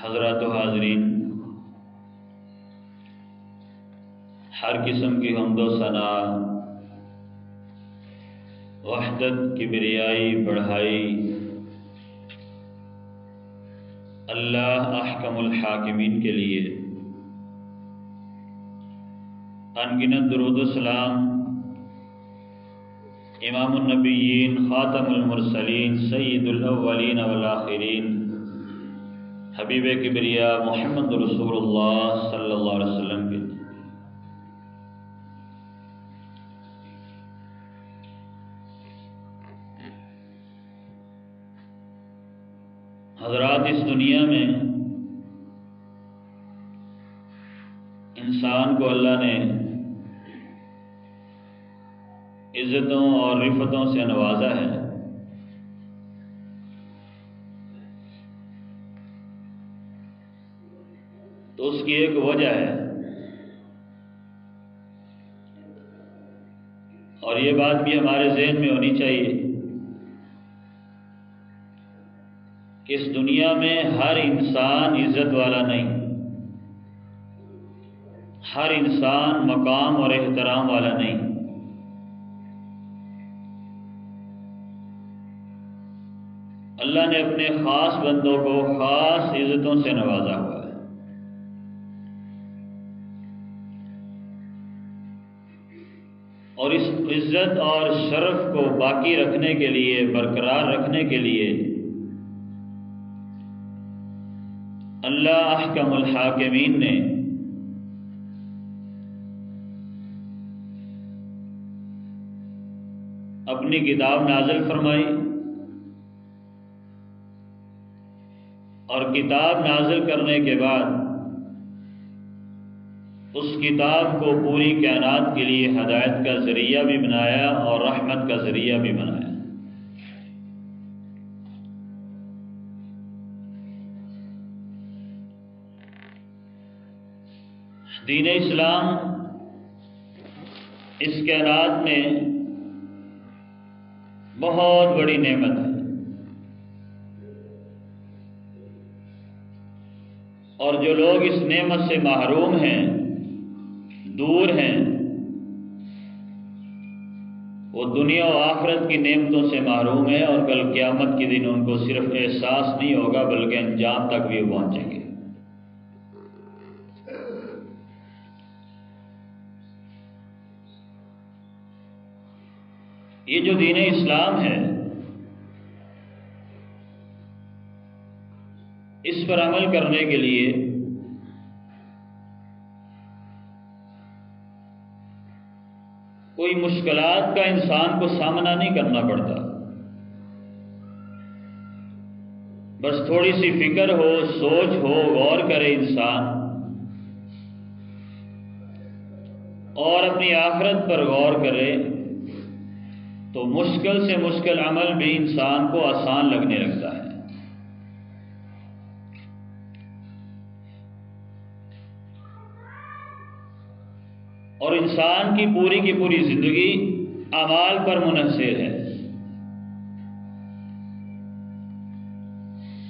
حضرات و حاضرین، ہر قسم کی حمد و ثنا، وحدت، کبریائی، بڑھائی اللہ احکم الحاکمین کے لیے۔ انگنت درود و سلام امام النبیین، خاتم المرسلین، سید الاولین والآخرین، حبیب کبریا محمد رسول اللہ صلی اللہ علیہ وسلم کے۔ حضرات، اس دنیا میں انسان کو اللہ نے عزتوں اور رفتوں سے نوازا ہے۔ تو اس کی ایک وجہ ہے، اور یہ بات بھی ہمارے ذہن میں ہونی چاہیے کہ اس دنیا میں ہر انسان عزت والا نہیں، ہر انسان مقام اور احترام والا نہیں۔ اللہ نے اپنے خاص بندوں کو خاص عزتوں سے نوازا ہوا ہے۔ اور اس عزت اور شرف کو باقی رکھنے کے لیے، برقرار رکھنے کے لیے اللہ احکم الحاکمین نے اپنی کتاب نازل فرمائی، اور کتاب نازل کرنے کے بعد اس کتاب کو پوری کائنات کے لیے ہدایت کا ذریعہ بھی بنایا اور رحمت کا ذریعہ بھی بنایا۔ دین اسلام اس کائنات میں بہت بڑی نعمت ہے، اور جو لوگ اس نعمت سے محروم ہیں، دور ہیں، وہ دنیا و آخرت کی نعمتوں سے محروم ہیں، اور کل قیامت کے دن ان کو صرف احساس نہیں ہوگا بلکہ انجام تک بھی پہنچیں گے۔ یہ جو دین اسلام ہے، اس پر عمل کرنے کے لیے کوئی مشکلات کا انسان کو سامنا نہیں کرنا پڑتا، بس تھوڑی سی فکر ہو، سوچ ہو، غور کرے انسان، اور اپنی آخرت پر غور کرے، تو مشکل سے مشکل عمل بھی انسان کو آسان لگنے لگتا ہے۔ اور انسان کی پوری زندگی اعمال پر منحصر ہے۔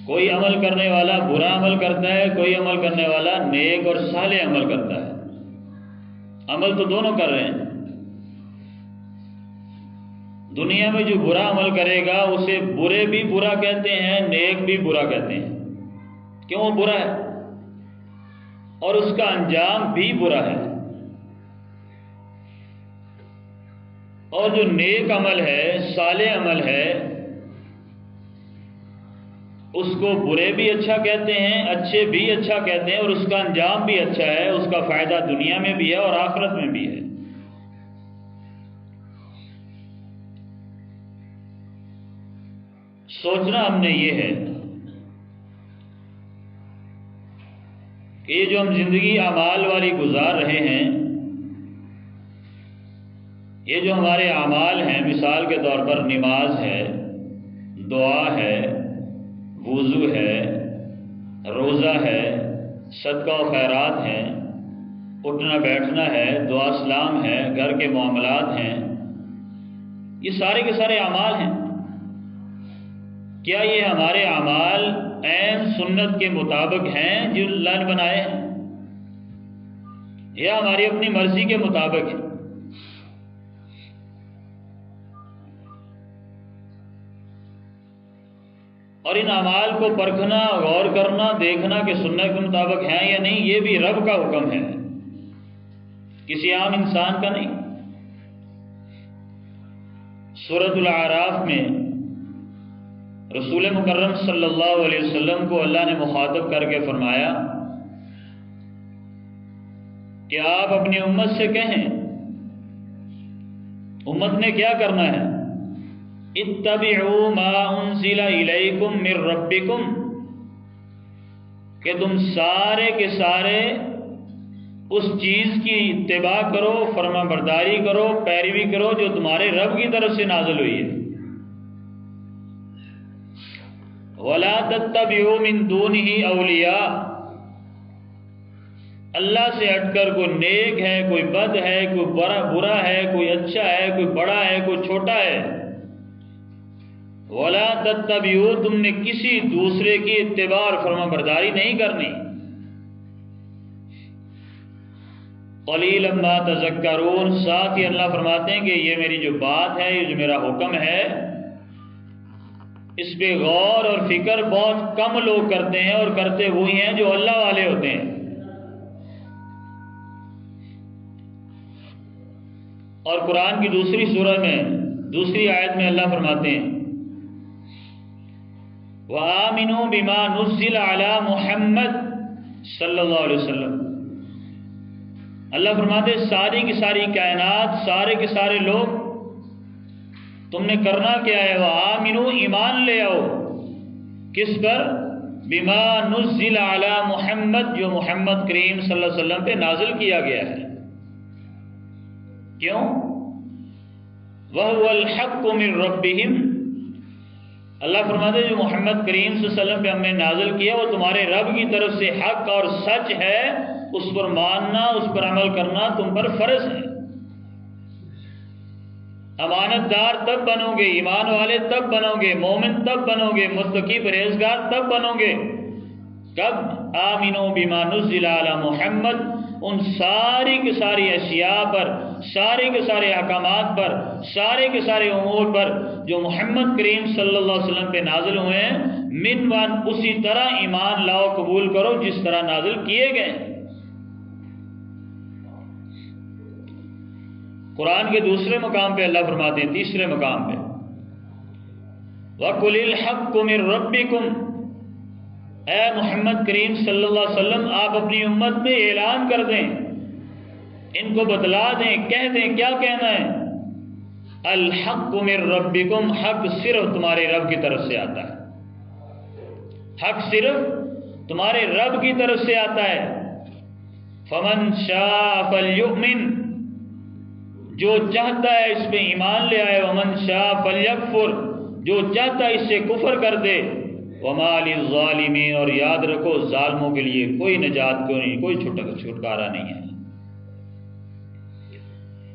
کوئی عمل کرنے والا برا عمل کرتا ہے، کوئی عمل کرنے والا نیک اور صالح عمل کرتا ہے۔ عمل تو دونوں کر رہے ہیں۔ دنیا میں جو برا عمل کرے گا اسے برے بھی برا کہتے ہیں، نیک بھی برا کہتے ہیں۔ کیوں وہ برا ہے؟ اور اس کا انجام بھی برا ہے۔ اور جو نیک عمل ہے، صالح عمل ہے، اس کو برے بھی اچھا کہتے ہیں، اچھے بھی اچھا کہتے ہیں، اور اس کا انجام بھی اچھا ہے، اس کا فائدہ دنیا میں بھی ہے اور آخرت میں بھی ہے۔ سوچنا ہم نے یہ ہے کہ یہ جو ہم زندگی اعمال والی گزار رہے ہیں، یہ جو ہمارے اعمال ہیں، مثال کے طور پر نماز ہے، دعا ہے، وضو ہے، روزہ ہے، صدقہ و خیرات ہیں، اٹھنا بیٹھنا ہے، دعا سلام ہے، گھر کے معاملات ہیں، یہ سارے کے سارے اعمال ہیں۔ کیا یہ ہمارے اعمال عین سنت کے مطابق ہیں جو اللہ نے بنائے ہیں، یا ہماری اپنی مرضی کے مطابق ہیں؟ اور ان اعمال کو پرکھنا، غور کرنا، دیکھنا کہ سنت کے مطابق ہیں یا نہیں، یہ بھی رب کا حکم ہے، کسی عام انسان کا نہیں۔ سورۃ الاعراف میں رسول مکرم صلی اللہ علیہ وسلم کو اللہ نے مخاطب کر کے فرمایا کہ آپ اپنی امت سے کہیں، امت نے کیا کرنا ہے؟ اتبعوا ما انزل الیکم من ربکم، کہ تم سارے کے سارے اس چیز کی اتباع کرو، فرما برداری کرو، پیروی کرو جو تمہارے رب کی طرف سے نازل ہوئی ہے۔ وَلَا تَتَّبِعُوا مِن دُونِهِ أَوْلِيَاءَ، اللہ سے ہٹ کر کوئی نیک ہے، کوئی بد ہے، کوئی برا ہے، کوئی اچھا ہے، کوئی بڑا ہے، کوئی چھوٹا ہے۔ وَلَا تَتَّبِعُوا، تم نے کسی دوسرے کی اتباع اور فرما برداری نہیں کرنی۔ قَلِيلًا مَا تَذَكَّرُونَ، ساتھ ہی اللہ فرماتے ہیں کہ یہ میری جو بات ہے، یہ جو میرا حکم ہے، اس پہ غور اور فکر بہت کم لوگ کرتے ہیں، اور کرتے وہی ہیں جو اللہ والے ہوتے ہیں۔ اور قرآن کی دوسری سورہ میں دوسری آیت میں اللہ فرماتے ہیں وَآمِنُوا بِمَا نُزِّلَ عَلَى مُحَمَّدٍ صلی اللہ علیہ وسلم، اللہ فرماتے ہیں ساری کی ساری کائنات، سارے کے سارے لوگ، تم نے کرنا کیا ہے؟ وَآمِنُوا، ایمان لے آؤ، کس پر؟ بِمَا نُزِّلَ عَلَى مُحَمَّدٍ، جو محمد کریم صلی اللہ علیہ وسلم پہ نازل کیا گیا ہے۔ کیوں؟ وَهُوَ الْحَقُّ مِن رَبِّهِمْ، اللہ فرماتے ہیں جو محمد کریم صلی اللہ علیہ وسلم پہ ہم نے نازل کیا وہ تمہارے رب کی طرف سے حق اور سچ ہے، اس پر ماننا، اس پر عمل کرنا تم پر فرض ہے۔ امانت دار تب بنو گے، ایمان والے تب بنو گے، مومن تب بنو گے، متقی پرہیزگار تب بنو گے کب؟ آمنوا بما نزل علی محمد، ان ساری کے ساری اشیاء پر، سارے کے سارے احکامات پر، سارے کے سارے امور پر جو محمد کریم صلی اللہ علیہ وسلم پہ نازل ہوئے ہیں، من وان، اسی طرح ایمان لاؤ، قبول کرو جس طرح نازل کیے گئے۔ قرآن کے دوسرے مقام پہ اللہ فرماتے ہیں، تیسرے مقام پہ وَقُلِ الْحَقُّ مِن رَبِّكُمْ، اے محمد کریم صلی اللہ علیہ وسلم آپ اپنی امت میں اعلان کر دیں، ان کو بتلا دیں، کہہ دیں، کیا کہنا ہے؟ الحق من ربکم، حق صرف تمہارے رب کی طرف سے آتا ہے، حق صرف تمہارے رب کی طرف سے آتا ہے۔ فمن شاء فلیؤمن، جو چاہتا ہے اس پہ ایمان لے آئے، ومن شاء فلیکفر، جو چاہتا ہے اس سے کفر کر دے، وما للظالمین، اور یاد رکھو ظالموں کے لیے کوئی نجات کو نہیں، کوئی چھٹکارا نہیں ہے۔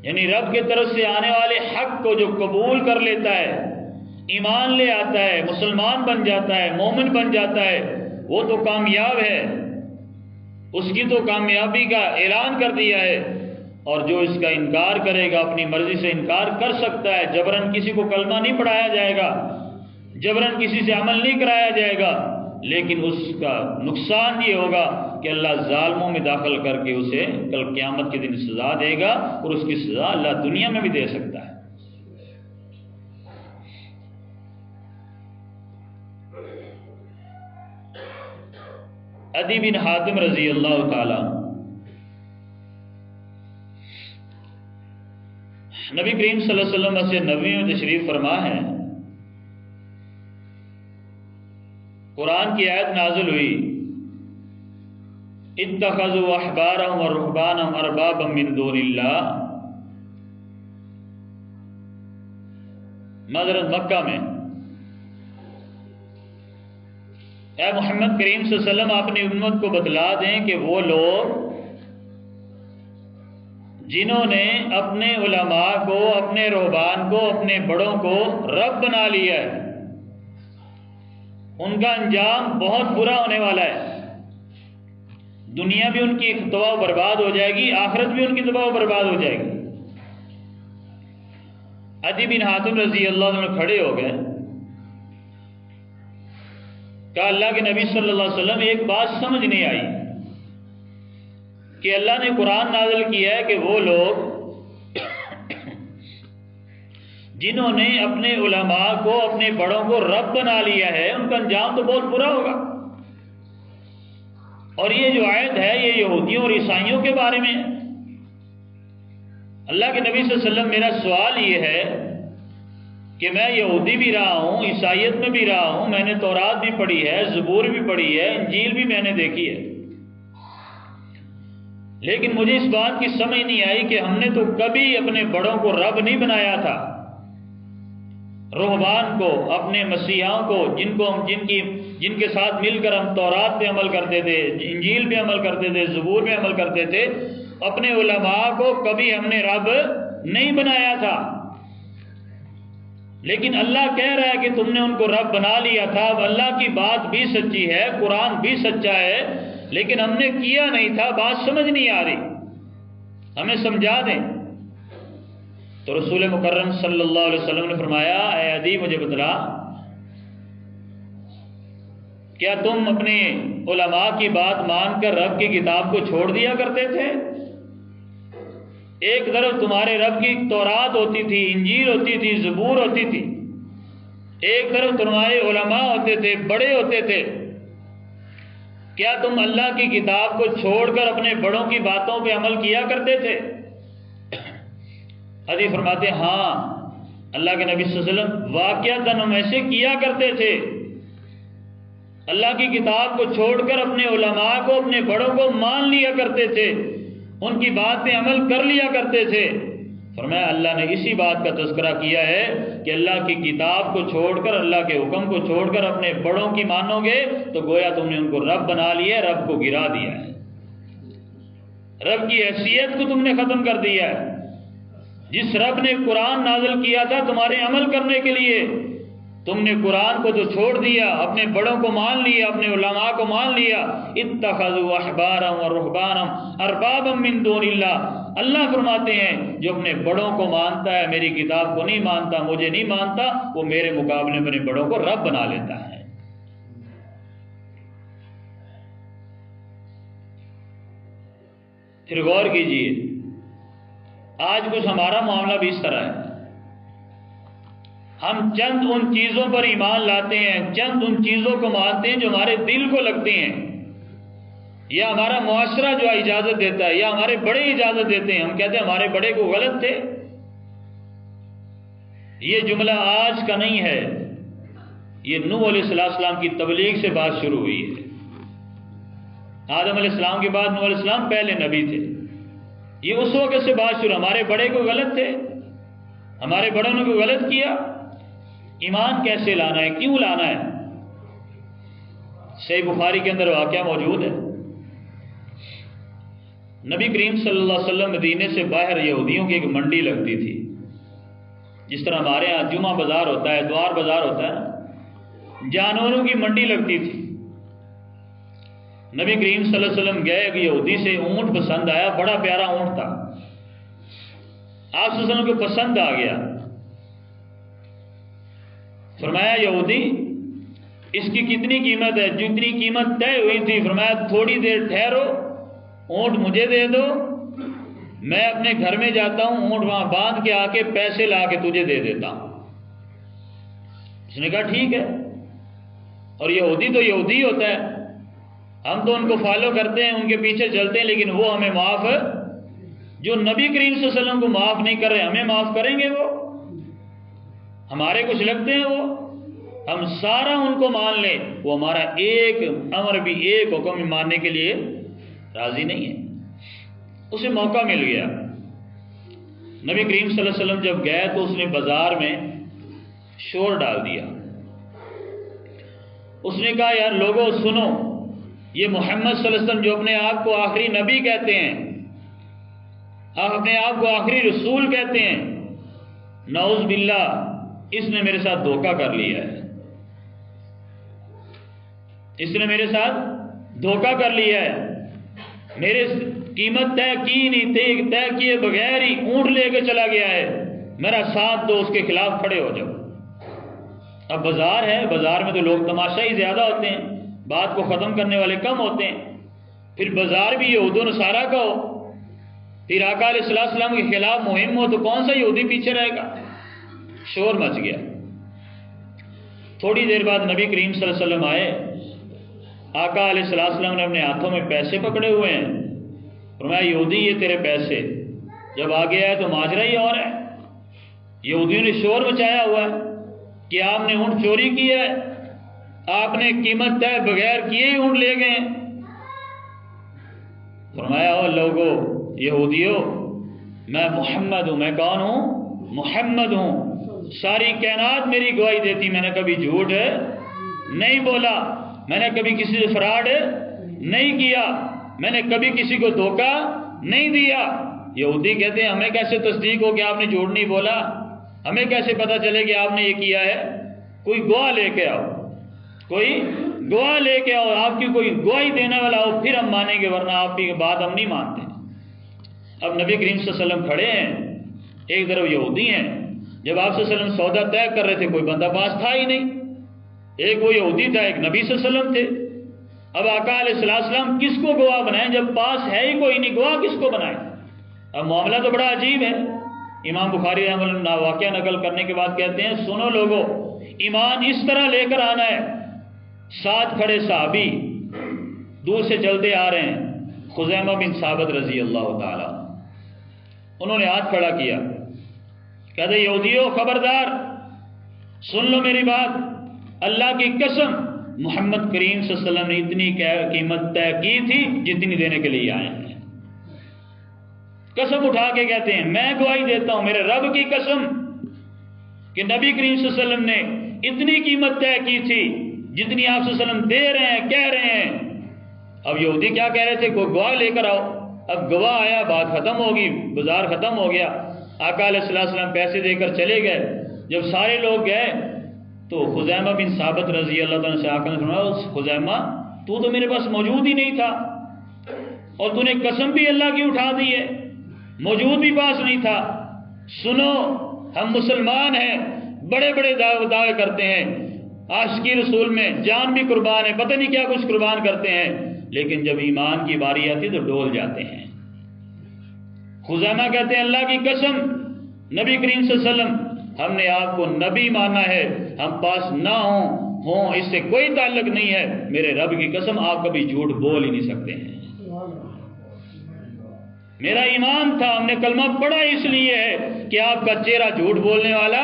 یعنی رب کی طرف سے آنے والے حق کو جو قبول کر لیتا ہے، ایمان لے آتا ہے، مسلمان بن جاتا ہے، مومن بن جاتا ہے، وہ تو کامیاب ہے، اس کی تو کامیابی کا اعلان کر دیا ہے۔ اور جو اس کا انکار کرے گا، اپنی مرضی سے انکار کر سکتا ہے، جبراً کسی کو کلمہ نہیں پڑھایا جائے گا، جبراً کسی سے عمل نہیں کرایا جائے گا، لیکن اس کا نقصان یہ ہوگا کہ اللہ ظالموں میں داخل کر کے اسے کل قیامت کے دن سزا دے گا، اور اس کی سزا اللہ دنیا میں بھی دے سکتا ہے۔ عدی بن حاتم رضی اللہ تعالی، نبی کریم صلی اللہ علیہ وسلم مسجد نبوی میں تشریف فرما ہے، قرآن کی آیت نازل ہوئی اتخذوا احبارهم ورهبانهم اربابا من دون اللہ، حضرت مکہ میں، اے محمد کریم صلی اللہ علیہ وسلم اپنی امت کو بتلا دیں کہ وہ لوگ جنہوں نے اپنے علماء کو، اپنے رہبان کو، اپنے بڑوں کو رب بنا لیا ہے، ان کا انجام بہت برا ہونے والا ہے. دنیا بھی ان کی تباہ و برباد ہو جائے گی، آخرت بھی ان کی تباہ و برباد ہو جائے گی. عدی بن حاتم رضی اللہ عنہ کھڑے ہو گئے، کہا اللہ کے نبی صلی اللہ علیہ وسلم ایک بات سمجھ نہیں آئی کہ اللہ نے قرآن نازل کیا ہے کہ وہ لوگ جنہوں نے اپنے علماء کو، اپنے بڑوں کو رب بنا لیا ہے، ان کا انجام تو بہت برا ہوگا. اور یہ جو آیت ہے یہ یہودیوں اور عیسائیوں کے بارے میں ہے. اللہ کے نبی صلی اللہ علیہ وسلم میرا سوال یہ ہے کہ میں یہودی بھی رہا ہوں، عیسائیت میں بھی رہا ہوں، میں نے تورات بھی پڑھی ہے، زبور بھی پڑھی ہے، انجیل بھی میں نے دیکھی ہے، لیکن مجھے اس بات کی سمجھ نہیں آئی کہ ہم نے تو کبھی اپنے بڑوں کو رب نہیں بنایا تھا. رہبان کو، اپنے مسیحیوں کو، جن کے ساتھ مل کر ہم تورات پہ عمل کرتے تھے، انجیل پہ عمل کرتے تھے، زبور پہ عمل کرتے تھے، اپنے علماء کو کبھی ہم نے رب نہیں بنایا تھا. لیکن اللہ کہہ رہا ہے کہ تم نے ان کو رب بنا لیا تھا. اب اللہ کی بات بھی سچی ہے، قرآن بھی سچا ہے، لیکن ہم نے کیا نہیں تھا. بات سمجھ نہیں آ رہی، ہمیں سمجھا دیں. تو رسول مکرم صلی اللہ علیہ وسلم نے فرمایا، اے عدی مجھے بتلا، کیا تم اپنے علماء کی بات مان کر رب کی کتاب کو چھوڑ دیا کرتے تھے؟ ایک طرف تمہارے رب کی تورات ہوتی تھی، انجیل ہوتی تھی، زبور ہوتی تھی، ایک طرف تمہارے علماء ہوتے تھے، بڑے ہوتے تھے. کیا تم اللہ کی کتاب کو چھوڑ کر اپنے بڑوں کی باتوں پہ عمل کیا کرتے تھے؟ عدی فرماتے ہیں ہاں اللہ کے نبی صلی اللہ علیہ وسلم واقعتاً ہم ایسے کیا کرتے تھے. اللہ کی کتاب کو چھوڑ کر اپنے علماء کو، اپنے بڑوں کو مان لیا کرتے تھے، ان کی بات پہ عمل کر لیا کرتے تھے. فرمایا اللہ نے اسی بات کا تذکرہ کیا ہے کہ اللہ کی کتاب کو چھوڑ کر، اللہ کے حکم کو چھوڑ کر اپنے بڑوں کی مانو گے تو گویا تم نے ان کو رب بنا لیا ہے، رب کو گرا دیا ہے، رب کی حیثیت کو تم نے ختم کر دیا ہے. جس رب نے قرآن نازل کیا تھا تمہارے عمل کرنے کے لیے، تم نے قرآن کو تو چھوڑ دیا، اپنے بڑوں کو مان لیا، اپنے علماء کو مان لیا. اتخذوا احبارهم ورهبانهم اربابا من دون اللہ. اللہ فرماتے ہیں جو اپنے بڑوں کو مانتا ہے، میری کتاب کو نہیں مانتا، مجھے نہیں مانتا، وہ میرے مقابلے میں اپنے بڑوں کو رب بنا لیتا ہے. پھر غور کیجئے، آج کچھ ہمارا معاملہ بھی اس طرح ہے. ہم چند ان چیزوں پر ایمان لاتے ہیں، چند ان چیزوں کو مانتے ہیں جو ہمارے دل کو لگتے ہیں، یا ہمارا معاشرہ جو اجازت دیتا ہے، یا ہمارے بڑے اجازت دیتے ہیں. ہم کہتے ہیں ہمارے بڑے کو غلط تھے. یہ جملہ آج کا نہیں ہے، یہ نوح علیہ السلام کی تبلیغ سے بات شروع ہوئی ہے. آدم علیہ السلام کے بعد نوح علیہ السلام پہلے نبی تھے. یہ اس وقت سے بات شروع، ہمارے بڑے کو غلط تھے، ہمارے بڑوں نے کوئی غلط کیا. ایمان کیسے لانا ہے، کیوں لانا ہے؟ صحیح بخاری کے اندر واقعہ موجود ہے. نبی کریم صلی اللہ علیہ وسلم مدینے سے باہر یہودیوں کی ایک منڈی لگتی تھی، جس طرح ہمارے ہاں جمعہ بازار ہوتا ہے، دوار بازار ہوتا ہے، جانوروں کی منڈی لگتی تھی. نبی کریم صلی اللہ علیہ وسلم گئے، ایک یہودی سے اونٹ پسند آیا، بڑا پیارا اونٹ تھا. آپ صلی اللہ علیہ وسلم کو پسند آ گیا. فرمایا یہودی اس کی کتنی قیمت ہے؟ جتنی قیمت طے ہوئی تھی. فرمایا تھوڑی دیر ٹھہرو، اونٹ مجھے دے دو، میں اپنے گھر میں جاتا ہوں، اونٹ وہاں باندھ کے آ کے پیسے لا کے تجھے دے دیتا ہوں. اس نے کہا ٹھیک ہے. اور یہودی تو یہودی ہوتا ہے، ہم تو ان کو فالو کرتے ہیں، ان کے پیچھے چلتے ہیں، لیکن وہ ہمیں معاف، جو نبی کریم صلی اللہ علیہ وسلم کو معاف نہیں کر رہے ہمیں معاف کریں گے؟ وہ ہمارے کچھ لگتے ہیں، وہ ہم سارا ان کو مان لیں، وہ ہمارا ایک امر بھی، ایک حکم بھی ماننے کے لیے راضی نہیں ہے. اسے موقع مل گیا. نبی کریم صلی اللہ علیہ وسلم جب گئے تو اس نے بازار میں شور ڈال دیا. اس نے کہا یار لوگوں سنو، یہ محمد صلی اللہ علیہ وسلم جو اپنے آپ کو آخری نبی کہتے ہیں، آپ اپنے آپ کو آخری رسول کہتے ہیں، نعوذ باللہ اس نے میرے ساتھ دھوکہ کر لیا ہے. اس نے میرے ساتھ دھوکہ کر لیا ہے، میرے قیمت طے کی نہیں، طے کیے بغیر ہی اونٹ لے کے چلا گیا ہے، میرا ساتھ دو، اس کے خلاف کھڑے ہو جاؤ۔ اب بازار ہے، بازار میں تو لوگ تماشا ہی زیادہ ہوتے ہیں، بات کو ختم کرنے والے کم ہوتے ہیں، پھر بازار بھی یہود و نصارہ کا ہو، پھر آقا علیہ السلام کے خلاف مہم ہو، تو کون سا یہودی پیچھے رہے گا؟ شور مچ گیا۔ تھوڑی دیر بعد نبی کریم صلی اللہ علیہ وسلم آئے، آقا علیہ السلام نے اپنے ہاتھوں میں پیسے پکڑے ہوئے ہیں، فرمایا یہودی یہ تیرے پیسے۔ جب آگے آئے تو ماجرا ہی اور ہے، یہودیوں نے شور مچایا ہوا ہے کہ آپ نے اونٹ چوری کیا ہے، آپ نے قیمت طے بغیر کیے ہی اونٹ لے گئے ہیں۔ فرمایا او لوگو، یہودیو، میں محمد ہوں۔ میں کون ہوں؟ محمد ہوں۔ ساری کائنات میری گواہی دیتی، میں نے کبھی جھوٹ نہیں بولا، میں نے کبھی کسی سے فراڈ نہیں کیا، میں نے کبھی کسی کو دھوکہ نہیں دیا۔ یہودی کہتے ہیں ہمیں کیسے تصدیق ہو کہ آپ نے جھوٹ نہیں بولا، ہمیں کیسے پتہ چلے کہ آپ نے یہ کیا ہے؟ کوئی گواہ لے کے آؤ، کوئی گواہ لے کے آؤ، آپ کی کوئی گواہی دینے والا ہو، پھر ہم مانیں گے، ورنہ آپ کی بات ہم نہیں مانتے۔ اب نبی کریم صلی اللہ علیہ وسلم کھڑے ہیں، ایک طرف یہودی ہیں۔ جب آپ صلی اللہ علیہ وسلم سودا طے کر رہے تھے کوئی بندہ پاس تھا ہی نہیں، ایک وہ یہودی تھا، ایک نبی صلی اللہ علیہ وسلم تھے۔ اب آقا علیہ السلام کس کو گواہ بنائیں جب پاس ہے ہی کوئی نہیں، گواہ کس کو بنائیں؟ اب معاملہ تو بڑا عجیب ہے۔ امام بخاری رحمہ اللہ واقعہ نقل کرنے کے بعد کہتے ہیں سنو لوگو، ایمان اس طرح لے کر آنا ہے۔ ساتھ کھڑے صحابی دور سے چلتے آ رہے ہیں، خزیمہ بن ثابت رضی اللہ تعالی، انہوں نے ہاتھ کھڑا کیا، کہتے یہودیو خبردار، سن لو میری بات، اللہ کی قسم محمد کریم صلی اللہ علیہ وسلم نے اتنی قیمت طے کی تھی جتنی دینے کے لیے آئے ہیں۔ قسم اٹھا کے کہتے ہیں میں گواہی دیتا ہوں میرے رب کی قسم کہ نبی کریم صلی اللہ علیہ وسلم نے اتنی قیمت طے کی تھی جتنی آپ صلی اللہ علیہ وسلم دے رہے ہیں، کہہ رہے ہیں۔ اب یہودی کیا کہہ رہے تھے؟ کوئی گواہ لے کر آؤ۔ اب گواہ آیا، بات ختم ہوگی، بازار ختم ہو گیا۔ آقا علیہ السلام پیسے دے کر چلے گئے۔ جب سارے لوگ گئے تو خزیمہ بن ثابت رضی اللہ تعالیٰ سے آقا نے فرمایا خزیمہ تو میرے پاس موجود ہی نہیں تھا، اور تو نے قسم بھی اللہ کی اٹھا دی ہے، موجود بھی پاس نہیں تھا۔ سنو، ہم مسلمان ہیں، بڑے بڑے دعوے کرتے ہیں، عاشقی رسول میں جان بھی قربان ہے، پتہ نہیں کیا کچھ قربان کرتے ہیں، لیکن جب ایمان کی باری آتی تو ڈول جاتے ہیں۔ خزیمہ کہتے ہیں اللہ کی قسم نبی کریم صلی اللہ علیہ وسلم، ہم نے آپ کو نبی مانا ہے، ہم پاس نہ ہوں اس سے کوئی تعلق نہیں ہے، میرے رب کی قسم آپ کبھی جھوٹ بول ہی نہیں سکتے ہیں۔ میرا ایمان تھا، ہم نے کلمہ پڑھا اس لیے ہے کہ آپ کا چہرہ جھوٹ بولنے والا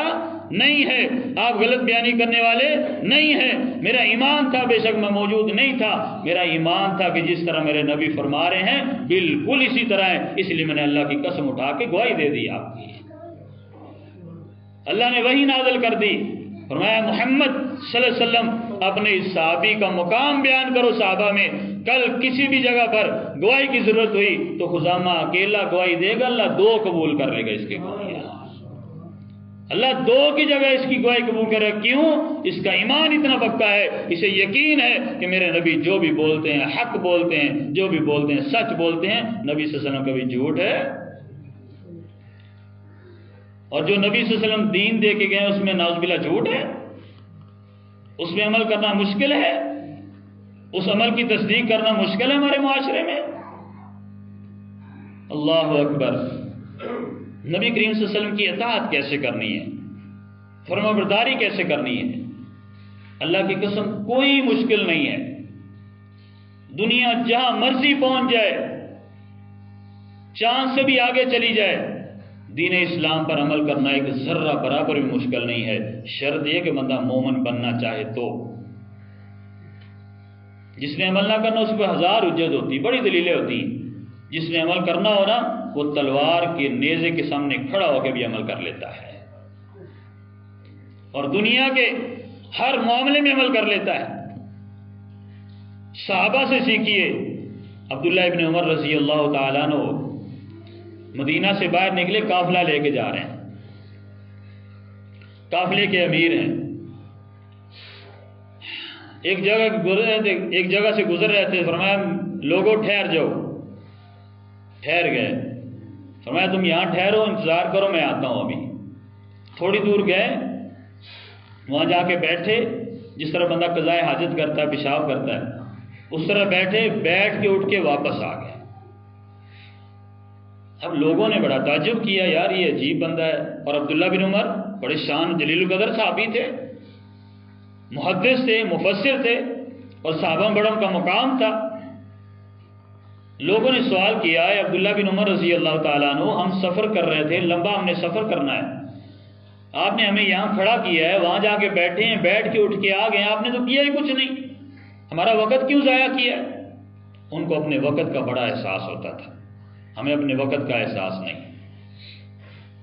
نہیں ہے، آپ غلط بیانی کرنے والے نہیں ہیں۔ میرا ایمان تھا، بے شک میں موجود نہیں تھا، میرا ایمان تھا کہ جس طرح میرے نبی فرما رہے ہیں بالکل اسی طرح ہے، اس لیے میں نے اللہ کی قسم اٹھا کے گواہی دے دی آپ کی۔ اللہ نے وحی نازل کر دی، فرمایا محمد صلی اللہ علیہ وسلم اپنے اس صحابی کا مقام بیان کرو صحابہ میں، کل کسی بھی جگہ پر گواہی کی ضرورت ہوئی تو خزامہ اکیلا گواہی دے گا، اللہ دو قبول کر لے گا اس کی گواہی، اللہ دو کی جگہ اس کی گواہی قبول کرے گا۔ کیوں؟ اس کا ایمان اتنا پکا ہے، اسے یقین ہے کہ میرے نبی جو بھی بولتے ہیں حق بولتے ہیں، جو بھی بولتے ہیں سچ بولتے ہیں، نبی صلی اللہ علیہ وسلم کبھی جھوٹ ہے؟ اور جو نبی صلی اللہ علیہ وسلم دین دے کے گئے اس میں نعوذ باللہ جھوٹ ہے، اس میں عمل کرنا مشکل ہے، اس عمل کی تصدیق کرنا مشکل ہے ہمارے معاشرے میں۔ اللہ اکبر۔ نبی کریم صلی اللہ علیہ وسلم کی اطاعت کیسے کرنی ہے، فرمانبرداری کیسے کرنی ہے؟ اللہ کی قسم کوئی مشکل نہیں ہے، دنیا جہاں مرضی پہنچ جائے، چاند سے بھی آگے چلی جائے، دین اسلام پر عمل کرنا ایک ذرہ برابر بھی مشکل نہیں ہے، شرط یہ کہ بندہ مومن بننا چاہے تو۔ جس نے عمل نہ کرنا اس پہ ہزار حجت ہوتی، بڑی دلیلیں ہوتی ہیں، جس نے عمل کرنا ہو نا وہ تلوار کے نیزے کے سامنے کھڑا ہو کے بھی عمل کر لیتا ہے، اور دنیا کے ہر معاملے میں عمل کر لیتا ہے۔ صحابہ سے سیکھیے، عبداللہ ابن عمر رضی اللہ تعالیٰ عنہ مدینہ سے باہر نکلے، قافلہ لے کے جا رہے ہیں، قافلے کے امیر ہیں۔ ایک جگہ سے گزر رہے تھے، فرمایا لوگوں ٹھہر جاؤ، ٹھہر گئے، فرمایا تم یہاں ٹھہرو، انتظار کرو، میں آتا ہوں ابھی۔ تھوڑی دور گئے، وہاں جا کے بیٹھے، جس طرح بندہ قضائے حاجت کرتا ہے، پیشاب کرتا ہے، اس طرح بیٹھے، بیٹھ کے اٹھ کے واپس آ گئے۔ اب لوگوں نے بڑا تعجب کیا، یار یہ عجیب بندہ ہے۔ اور عبداللہ بن عمر بڑے شان جلیل القدر صحابی تھے، محدث تھے، مفسر تھے، اور صحابہ میں بڑا ان کا مقام تھا۔ لوگوں نے سوال کیا ہے عبداللہ بن عمر رضی اللہ تعالیٰ عنہ، ہم سفر کر رہے تھے، لمبا ہم نے سفر کرنا ہے، آپ نے ہمیں یہاں کھڑا کیا ہے، وہاں جا کے بیٹھے ہیں، بیٹھ کے اٹھ کے آ گئے، آپ نے تو کیا ہی کچھ نہیں، ہمارا وقت کیوں ضائع کیا؟ ان کو اپنے وقت کا بڑا احساس ہوتا تھا، ہمیں اپنے وقت کا احساس نہیں۔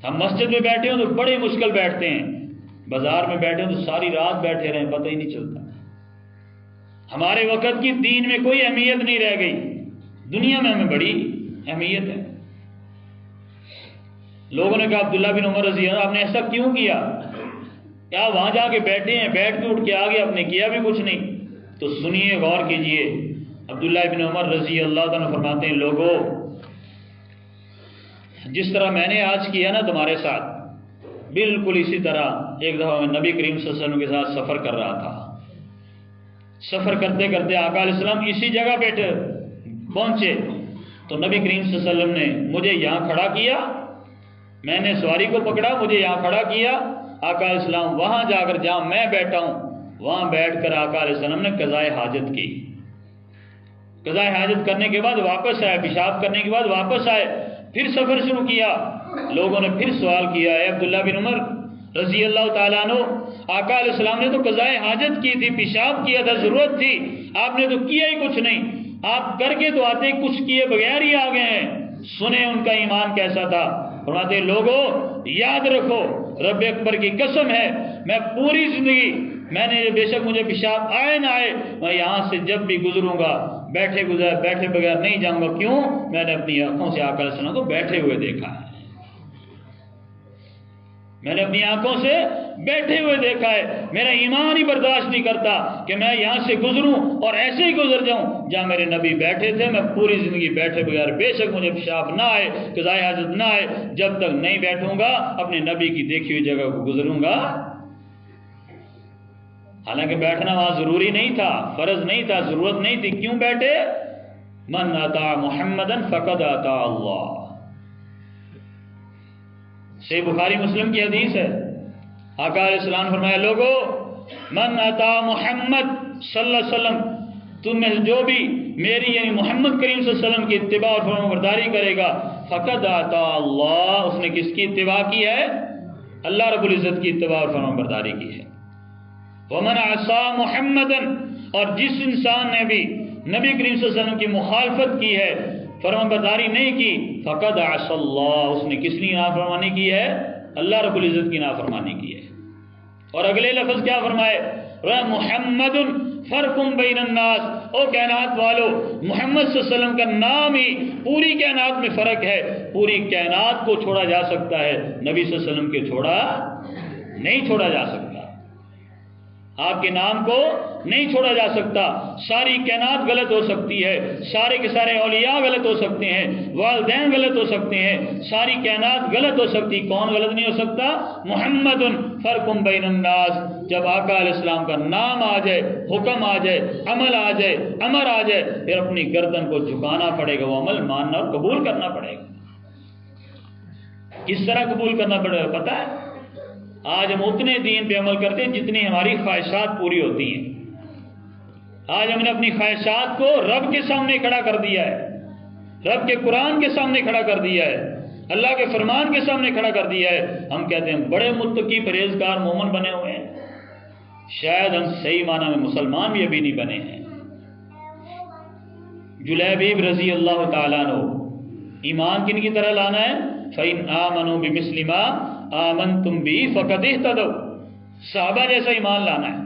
ہم مسجد میں بیٹھے ہوں تو بڑے مشکل بیٹھتے ہیں، بازار میں بیٹھے ہوں تو ساری رات بیٹھے رہیں، پتہ ہی نہیں چلتا۔ ہمارے وقت کی دین میں کوئی اہمیت نہیں رہ گئی، دنیا میں ہمیں بڑی اہمیت ہے۔ لوگوں نے کہا عبداللہ بن عمر رضی اللہ عنہ آپ نے ایسا کیوں کیا؟ کیا وہاں جا کے بیٹھے ہیں، بیٹھ کے اٹھ کے آگے، آپ نے کیا بھی کچھ نہیں؟ تو سنیے، غور کیجئے، عبداللہ بن عمر رضی اللہ عنہ فرماتے ہیں لوگوں، جس طرح میں نے آج کیا نا تمہارے ساتھ، بالکل اسی طرح ایک دفعہ میں نبی کریم صلی اللہ علیہ وسلم کے ساتھ سفر کر رہا تھا۔ سفر کرتے کرتے آقا علیہ السلام اسی جگہ بیٹھے پہنچے تو نبی کریم صلی اللہ علیہ وسلم نے مجھے یہاں کھڑا کیا، میں نے سواری کو پکڑا، مجھے یہاں کھڑا کیا، آقا علیہ السلام وہاں جا کر جہاں میں بیٹھا ہوں وہاں بیٹھ کر آقا علیہ السلام نے قضائے حاجت کی۔ قضائے حاجت کرنے کے بعد واپس آئے، پیشاب کرنے کے بعد واپس آئے، پھر سفر شروع کیا۔ لوگوں نے پھر سوال کیا، اے عبداللہ بن عمر رضی اللہ تعالیٰ عنہ، آقا علیہ السلام نے تو قضائے حاجت کی تھی، پیشاب کیا تھا، ضرورت تھی، آپ نے تو کیا ہی کچھ نہیں، آپ کر کے تو آتے، کچھ کیے بغیر ہی آ گئے ہیں۔ سنیں ان کا ایمان کیسا تھا۔ فرماتے لوگوں یاد رکھو، رب اکبر کی قسم ہے، میں پوری زندگی بے شک مجھے پیشاب آئے نہ آئے، میں یہاں سے جب بھی گزروں گا بیٹھے بغیر نہیں جاؤں گا۔ کیوں؟ میں نے اپنی آنکھوں سے آقا علیہ السلام کو بیٹھے ہوئے دیکھا ہے، میں نے اپنی آنکھوں سے بیٹھے ہوئے دیکھا ہے، میرا ایمان ہی برداشت نہیں کرتا کہ میں یہاں سے گزروں اور ایسے ہی گزر جاؤں جہاں میرے نبی بیٹھے تھے۔ میں پوری زندگی بیٹھے بغیر، بے شک مجھے پیشاب نہ آئے، قضائے حاجت نہ آئے، جب تک نہیں بیٹھوں گا اپنے نبی کی دیکھی ہوئی جگہ کو گزروں گا۔ حالانکہ بیٹھنا وہاں ضروری نہیں تھا، فرض نہیں تھا، ضرورت نہیں تھی، کیوں بیٹھے؟ من اطاع محمدًا فقد اطاع اللہ، صحیح بخاری مسلم کی حدیث ہے۔ آقا علیہ السلام فرمایا لوگو من اطاع محمد صلی اللہ علیہ وسلم، تم میں جو بھی میری یعنی محمد کریم صلی اللہ علیہ وسلم کی اتباع اور فرمانبرداری کرے گا، فقد اطاع اللہ، اس نے کس کی اتباع کی ہے؟ اللہ رب العزت کی اتباع اور فرمانبرداری کی ہے۔ ومن عصا محمدًا، اور جس انسان نے بھی نبی کریم صلی اللہ علیہ وسلم کی مخالفت کی ہے، فرمانبرداری نہیں کی، فقد عصى اللہ، اس نے کس کی نافرمانی کی ہے؟ اللہ رب العزت کی نافرمانی کی ہے۔ اور اگلے لفظ کیا فرمائے؟ محمد فرق بین الناس، او کائنات والو، محمد صلی اللہ علیہ وسلم کا نام ہی پوری کائنات میں فرق ہے، پوری کائنات کو چھوڑا جا سکتا ہے، نبی صلی اللہ علیہ وسلم کے چھوڑا نہیں چھوڑا جا سکتا، آپ کے نام کو نہیں چھوڑا جا سکتا۔ ساری کائنات غلط ہو سکتی ہے، سارے کے سارے اولیاء غلط ہو سکتے ہیں، والدین غلط ہو سکتے ہیں، ساری کائنات غلط ہو سکتی، کون غلط نہیں ہو سکتا؟ محمد فرق بین الناس۔ جب آقا علیہ السلام کا نام آ جائے، حکم آ جائے، عمل آ جائے، امر آ جائے، پھر اپنی گردن کو جھکانا پڑے گا، وہ عمل ماننا اور قبول کرنا پڑے گا۔ کس طرح قبول کرنا پڑے گا پتہ ہے؟ آج ہم اتنے دین پہ عمل کرتے ہیں جتنی ہماری خواہشات پوری ہوتی ہیں۔ آج ہم نے اپنی خواہشات کو رب کے سامنے کھڑا کر دیا ہے، رب کے قرآن کے سامنے کھڑا کر دیا ہے، اللہ کے فرمان کے سامنے کھڑا کر دیا ہے۔ ہم کہتے ہیں بڑے متقی پرہیزگار مومن بنے ہوئے ہیں، شاید ہم صحیح معنی میں مسلمان بھی ابھی نہیں بنے ہیں۔ جلیبیب رضی اللہ تعالیٰ عنہ، ایمان کن کی طرح لانا ہے؟ فَإِنْ آمَنُوا بِمِثْلِ مَا آمَنْتُمْ بِهِ فَقَدِ اهْتَدَوْا، صحابہ جیسا ایمان لانا ہے۔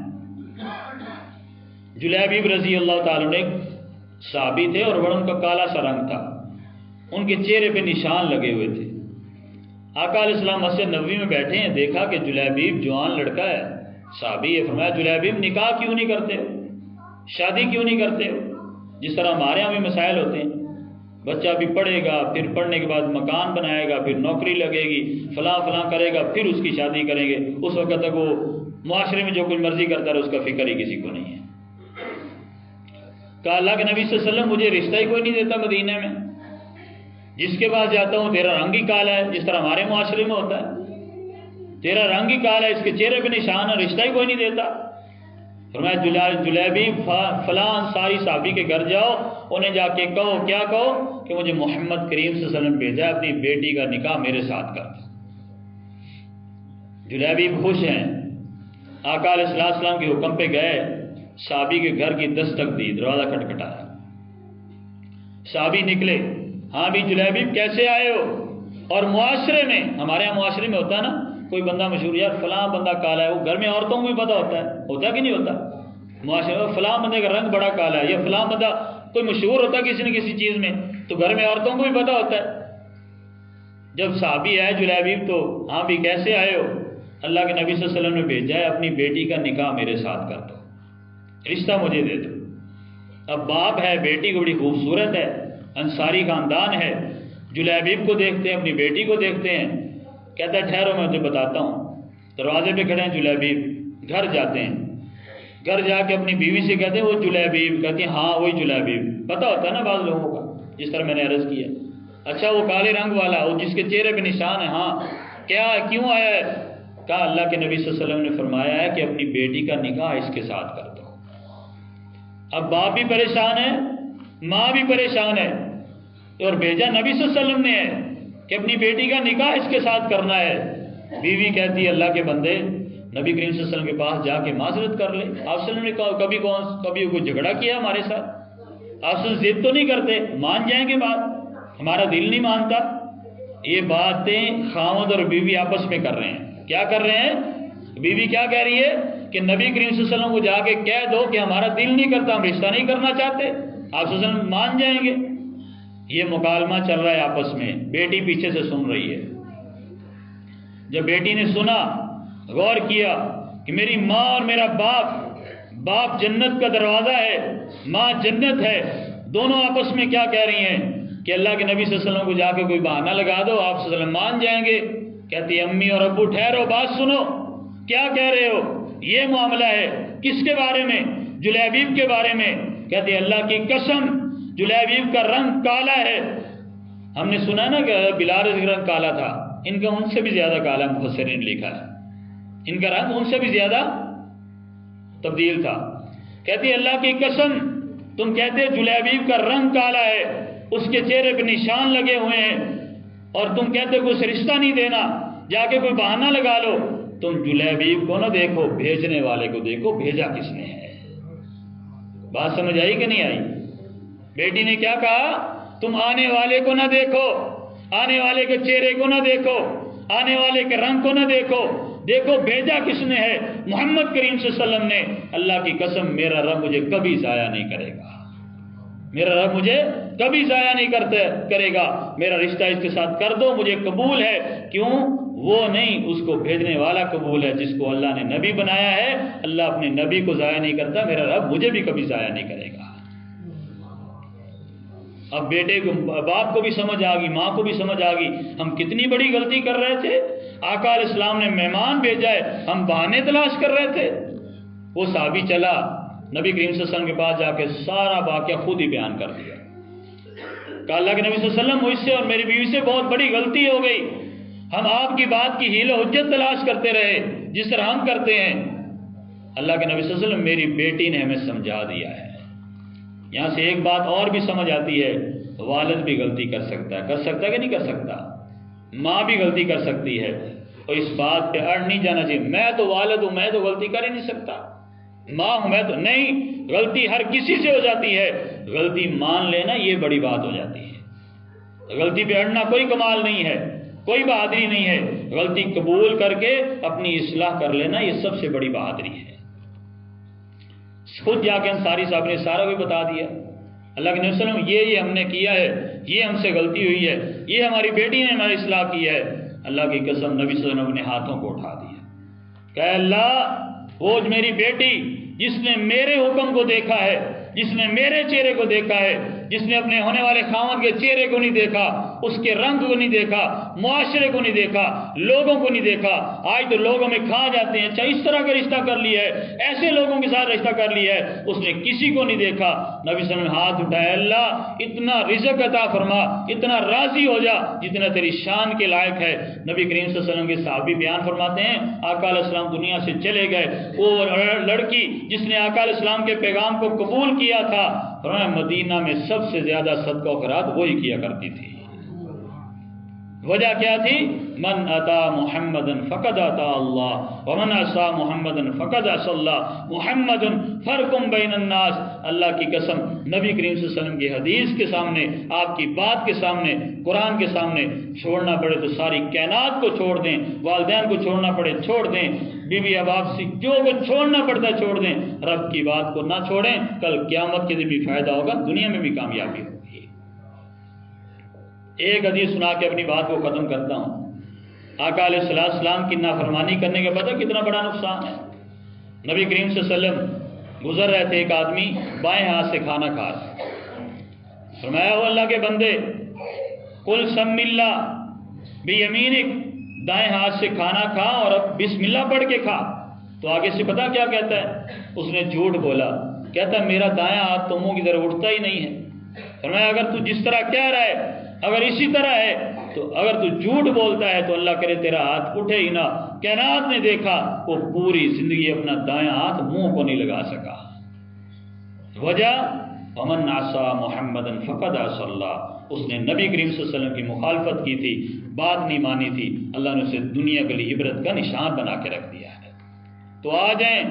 جلیبیب رضی اللہ تعالیٰ عنہ ایک صحابی تھے اور ان کا کالا سا رنگ تھا، ان کے چہرے پہ نشان لگے ہوئے تھے۔ آقا علیہ السلام مسجد نبوی میں بیٹھے ہیں، دیکھا کہ جلیبیب جوان لڑکا ہے، صحابی ہے، فرمایا جلیبیب نکاح کیوں نہیں کرتے؟ شادی کیوں نہیں کرتے ہو؟ جس طرح ہمارے یہاں بھی مسائل ہوتے ہیں، بچہ بھی پڑھے گا، پھر پڑھنے کے بعد مکان بنائے گا، پھر نوکری لگے گی، فلاں فلاں کرے گا، پھر اس کی شادی کریں گے، اس وقت تک وہ معاشرے میں جو کچھ مرضی کرتا رہے، اس کا فکر ہی کسی کو نہیں ہے۔ کہا اللہ کے نبی صلی اللہ علیہ وسلم مجھے رشتہ ہی کوئی نہیں دیتا مدینے میں، جس کے پاس جاتا ہوں تیرا رنگ ہی کالا ہے، جس طرح ہمارے معاشرے میں ہوتا ہے، تیرا رنگ ہی کالا ہے، اس کے چہرے پہ نشان ہے، رشتہ ہی کوئی نہیں دیتا۔ فرمایا جلیبیب فلاں انصاری صحابی کے گھر جاؤ، انہیں جا کے کہو، کیا کہو کہ مجھے محمد کریم صلی اللہ علیہ وسلم بھیجا ہے، اپنی بیٹی کا نکاح میرے ساتھ کر دو۔ جلیبیب خوش ہیں، آقا علیہ السلام کے حکم پہ گئے، صحابی کے گھر کی دستک دی، دروازہ کھٹکھٹایا، صحابی نکلے، ہاں بھی جلیبیب کیسے آئے ہو؟ اور معاشرے میں، ہمارے یہاں معاشرے میں ہوتا ہے نا، کوئی بندہ مشہور، یار فلاں بندہ کالا ہے، وہ گھر میں عورتوں کو بھی پتہ ہوتا ہے کہ نہیں ہوتا؟ معاشرے میں فلاں بندے کا رنگ بڑا کالا ہے، یا فلاں بندہ کوئی مشہور ہوتا ہے کسی نہ کسی چیز میں، تو گھر میں عورتوں کو بھی پتہ ہوتا ہے۔ جب صحابی آئے جلیبیب تو ہاں بھی کیسے آئے ہو؟ اللہ کے نبی صلی اللہ علیہ وسلم نے بھیجا ہے، اپنی بیٹی کا نکاح میرے ساتھ کر دو، رشتہ مجھے دے دو۔ اب باپ ہے، بیٹی کو بڑی خوبصورت ہے، انصاری خاندان ہے، جلیبیب کو دیکھتے ہیں، اپنی بیٹی کو دیکھتے ہیں، کہتا ہے ٹھہرو میں تجھے بتاتا ہوں۔ دروازے پہ کھڑے ہیں جلیبیب، گھر جاتے ہیں، گھر جا کے اپنی بیوی سے کہتے ہیں وہ جلیبیب، کہتی ہیں ہاں وہی جلیبیب۔ پتہ ہوتا ہے نا بعض لوگوں کا، جس طرح میں نے عرض کیا، اچھا وہ کالے رنگ والا، وہ جس کے چہرے پہ نشان ہے، ہاں کیا کیوں آیا ہے؟ کہا اللہ کے نبی صلی اللہ علیہ وسلم نے فرمایا ہے کہ اپنی بیٹی کا نکاح اس کے ساتھ کر دو۔ اب باپ بھی پریشان ہے، ماں بھی پریشان ہے، اور بھیجا نبی صلی اللہ علیہ وسلم نے ہے کہ اپنی بیٹی کا نکاح اس کے ساتھ کرنا ہے۔ بیوی کہتی ہے اللہ کے بندے، نبی کریم صلی اللہ علیہ وسلم کے پاس جا کے معذرت کر لے۔ آپ صلی اللہ علیہ وسلم نے کہا کبھی کوئی جھگڑا کیا ہمارے ساتھ؟ آپ سے ضد تو نہیں کرتے، مان جائیں گے بات، ہمارا دل نہیں مانتا۔ یہ باتیں خاوند اور بیوی آپس میں کر رہے ہیں، کیا کر رہے ہیں؟ بیوی کیا کہہ رہی ہے کہ نبی کریم صلی اللہ علیہ وسلم کو جا کے کہہ دو کہ ہمارا دل نہیں کرتا، ہم رشتہ نہیں کرنا چاہتے، آپ صلی اللہ علیہ وسلم مان جائیں گے۔ یہ مکالمہ چل رہا ہے آپس میں، بیٹی پیچھے سے سن رہی ہے۔ جب بیٹی نے سنا، غور کیا کہ میری ماں اور میرا باپ جنت کا دروازہ ہے، ماں جنت ہے، دونوں آپس میں کیا کہہ رہی ہیں کہ اللہ کے نبی صلی اللہ علیہ وسلم کو جا کے کوئی بہانہ لگا دو، آپ صلی اللہ علیہ وسلم مان جائیں گے۔ کہتی امی اور ابو ٹھہرو، بات سنو، کیا کہہ رہے ہو؟ یہ معاملہ ہے، کس کے بارے میں؟ جلیبیب کے بارے میں۔ کہتی اللہ کی قسم جلیبیب کا رنگ کالا ہے۔ ہم نے سنا نا کہ بلال کا رنگ کالا تھا، ان کا ان سے بھی زیادہ کالا مفسرین نے لکھا ہے، ان کا رنگ ان سے بھی زیادہ تبدیل تھا۔ کہتی اللہ کی قسم تم کہتے جلیبیب کا رنگ کالا ہے، اس کے چہرے پہ نشان لگے ہوئے ہیں، اور تم کہتے کوئی رشتہ نہیں دینا، جا کے کوئی بہانہ لگا لو۔ تم جلیبیب کو نہ دیکھو، بھیجنے والے کو دیکھو، بھیجا کس نے ہے۔ بات سمجھ آئی کہ نہیں آئی؟ بیٹی نے کیا کہا؟ تم آنے والے کو نہ دیکھو، آنے والے کے چہرے کو نہ دیکھو، آنے والے کے رنگ کو نہ دیکھو، دیکھو بھیجا کس نے ہے، محمد کریم صلی اللہ علیہ وسلم نے۔ اللہ کی قسم میرا رب مجھے کبھی ضائع نہیں کرے گا، میرا رب مجھے کبھی ضائع نہیں کرے گا، میرا رشتہ اس کے ساتھ کر دو، مجھے قبول ہے۔ کیوں؟ وہ نہیں، اس کو بھیجنے والا قبول ہے، جس کو اللہ نے نبی بنایا ہے۔ اللہ اپنے نبی کو ضائع نہیں کرتا، میرا رب مجھے بھی کبھی ضائع نہیں کرے گا۔ اب بیٹے کو، باپ کو بھی سمجھ آ گئی، ماں کو بھی سمجھ آ گئی، ہم کتنی بڑی غلطی کر رہے تھے۔ آقا علیہ السلام نے مہمان بھیجا ہے، ہم بہانے تلاش کر رہے تھے۔ وہ صحابی چلا نبی کریم صلی اللہ علیہ وسلم کے پاس جا کے سارا واقعہ خود ہی بیان کر دیا۔ کہا اللہ کے نبی صلی اللہ علیہ وسلم مجھ سے اور میری بیوی سے بہت بڑی غلطی ہو گئی، ہم آپ کی بات کی حیل و حجت تلاش کرتے رہے جس طرح ہم کرتے ہیں۔ اللہ کے نبی صلی اللہ علیہ وسلم میری بیٹی نے ہمیں سمجھا دیا ہے۔ یہاں سے ایک بات اور بھی سمجھ آتی ہے، والد بھی غلطی کر سکتا ہے کہ نہیں کر سکتا؟ ماں بھی غلطی کر سکتی ہے، اور اس بات پہ اڑ نہیں جانا چاہیے میں تو والد ہوں، میں تو غلطی کر ہی نہیں سکتا، ماں ہوں میں تو نہیں۔ غلطی ہر کسی سے ہو جاتی ہے، غلطی مان لینا یہ بڑی بات ہو جاتی ہے۔ غلطی پہ اڑنا کوئی کمال نہیں ہے، کوئی بہادری نہیں ہے، غلطی قبول کر کے اپنی اصلاح کر لینا یہ سب سے بڑی بہادری ہے۔ خود جا کے انصاری صاحب نے سارا بھی بتا دیا، اللہ کے نبی صلی اللہ علیہ وسلم یہ ہم نے کیا ہے، یہ ہم سے غلطی ہوئی ہے، یہ ہماری بیٹی نے ہماری اصلاح کی ہے۔ اللہ کی قسم نبی صلی اللہ علیہ وسلم نے ہاتھوں کو اٹھا دیا کہ اللہ وہ میری بیٹی جس نے میرے حکم کو دیکھا ہے، جس نے میرے چہرے کو دیکھا ہے، جس نے اپنے ہونے والے خاوند کے چہرے کو نہیں دیکھا، اس کے رنگ کو نہیں دیکھا، معاشرے کو نہیں دیکھا، لوگوں کو نہیں دیکھا۔ آج تو لوگوں میں کھا جاتے ہیں، اچھا اس طرح کا رشتہ کر لیا ہے، ایسے لوگوں کے ساتھ رشتہ کر لیا ہے، اس نے کسی کو نہیں دیکھا۔ نبی صلی اللہ علیہ وسلم نے ہاتھ اٹھایا، اللہ اتنا رزق عطا فرما، اتنا راضی ہو جا جتنا تیری شان کے لائق ہے۔ نبی کریم صلی اللہ علیہ وسلم کے صحابی بیان فرماتے ہیں، آقا علیہ السلام دنیا سے چلے گئے، وہ لڑکی جس نے آقا علیہ السلام کے پیغام کو قبول کیا تھا، فرمایا مدینہ میں سب سے زیادہ صدقہ و خیرات وہی کیا کرتی تھی۔ وجہ کیا تھی؟ من اتا محمدا فقد اتا اللہ ومن عصى محمدا فقد عصى اللہ، محمد فرق بین الناس۔ اللہ کی قسم، نبی کریم صلی اللہ علیہ وسلم کی حدیث کے سامنے، آپ کی بات کے سامنے، قرآن کے سامنے چھوڑنا پڑے تو ساری کائنات کو چھوڑ دیں، والدین کو چھوڑنا پڑے چھوڑ دیں، بیوی احباب سے جو کچھ چھوڑنا پڑتا ہے چھوڑ دیں، رب کی بات کو نہ چھوڑیں، کل قیامت کے دن بھی فائدہ ہوگا، دنیا میں بھی کامیابی ہوگی۔ ایک حدیث سنا کے اپنی بات کو ختم کرتا ہوں۔ آقا علیہ السلام کی نافرمانی کرنے کا پتہ کتنا بڑا نقصان ہے۔ نبی کریم صلی اللہ علیہ وسلم گزر رہے تھے، ایک آدمی بائیں ہاتھ سے کھانا کھا رہا، فرمایا وہ اللہ کے بندے، قل سم اللہ بیمینک، دائیں ہاتھ سے کھانا کھا اور اب بسم اللہ پڑھ کے کھا۔ تو آگے سے پتا کیا کہتا ہے؟ اس نے جھوٹ بولا، کہتا ہے میرا دائیں ہاتھ تو منہ کی طرف اٹھتا ہی نہیں ہے۔ فرمایا اگر تو جس طرح کہہ رہا ہے اگر اسی طرح ہے تو اگر تو جھوٹ بولتا ہے تو اللہ کرے تیرا ہاتھ اٹھے ہی نہ۔ کائنات نے دیکھا وہ پوری زندگی اپنا دائیں ہاتھ منہ کو نہیں لگا سکا۔ وجہ ومن عصى محمدا فقد عصى اللہ، اس نے نبی کریم صلی اللہ علیہ وسلم کی مخالفت کی تھی، بات نہیں مانی تھی، اللہ نے اسے دنیا کے لیے عبرت کا نشان بنا کے رکھ دیا ہے۔ تو آ جائیں،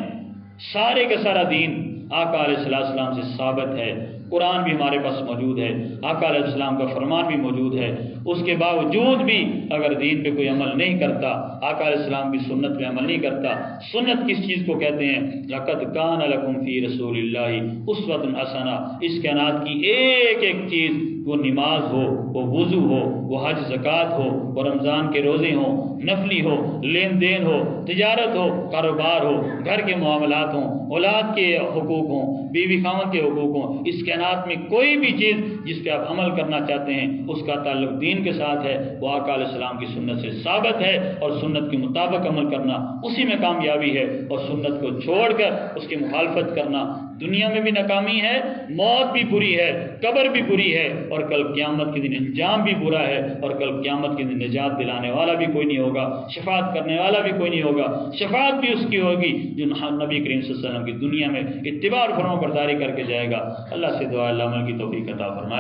سارے کا سارا دین آقا علیہ السلام سے ثابت ہے، قرآن بھی ہمارے پاس موجود ہے، آقا علیہ السلام کا فرمان بھی موجود ہے، اس کے باوجود بھی اگر دین پہ کوئی عمل نہیں کرتا، آقا علیہ السلام کی سنت پہ عمل نہیں کرتا۔ سنت کس چیز کو کہتے ہیں؟ لقد کان لکم فی رسول اللہ اسوۃ حسنہ، اس کائنات کی ایک ایک چیز، وہ نماز ہو، وہ وضو ہو، وہ حج زکوٰۃ ہو، وہ رمضان کے روزے ہوں، نفلی ہو، لین دین ہو، تجارت ہو، کاروبار ہو، گھر کے معاملات ہوں، اولاد کے حقوق ہوں، بیوی خاوند کے حقوق ہوں، اس کائنات میں کوئی بھی چیز جس پہ آپ عمل کرنا چاہتے ہیں اس کا تعلق دین کے ساتھ ہے، وہ آقا علیہ السلام کی سنت سے ثابت ہے، اور سنت کے مطابق عمل کرنا اسی میں کامیابی ہے، اور سنت کو چھوڑ کر اس کی مخالفت کرنا دنیا میں بھی ناکامی ہے، موت بھی بری ہے، قبر بھی بری ہے، اور کل قیامت کے دن انجام بھی برا ہے، اور کل قیامت کے دن نجات دلانے والا بھی کوئی نہیں ہوگا، شفاعت کرنے والا بھی کوئی نہیں ہوگا۔ شفاعت بھی اس کی ہوگی جو نبی کریم صلی اللہ علیہ وسلم کی دنیا میں اتباع اور فرما برداری کر کے جائے گا۔ اللہ سے دعا اللہ عمل کی توفیق عطا فرمائے۔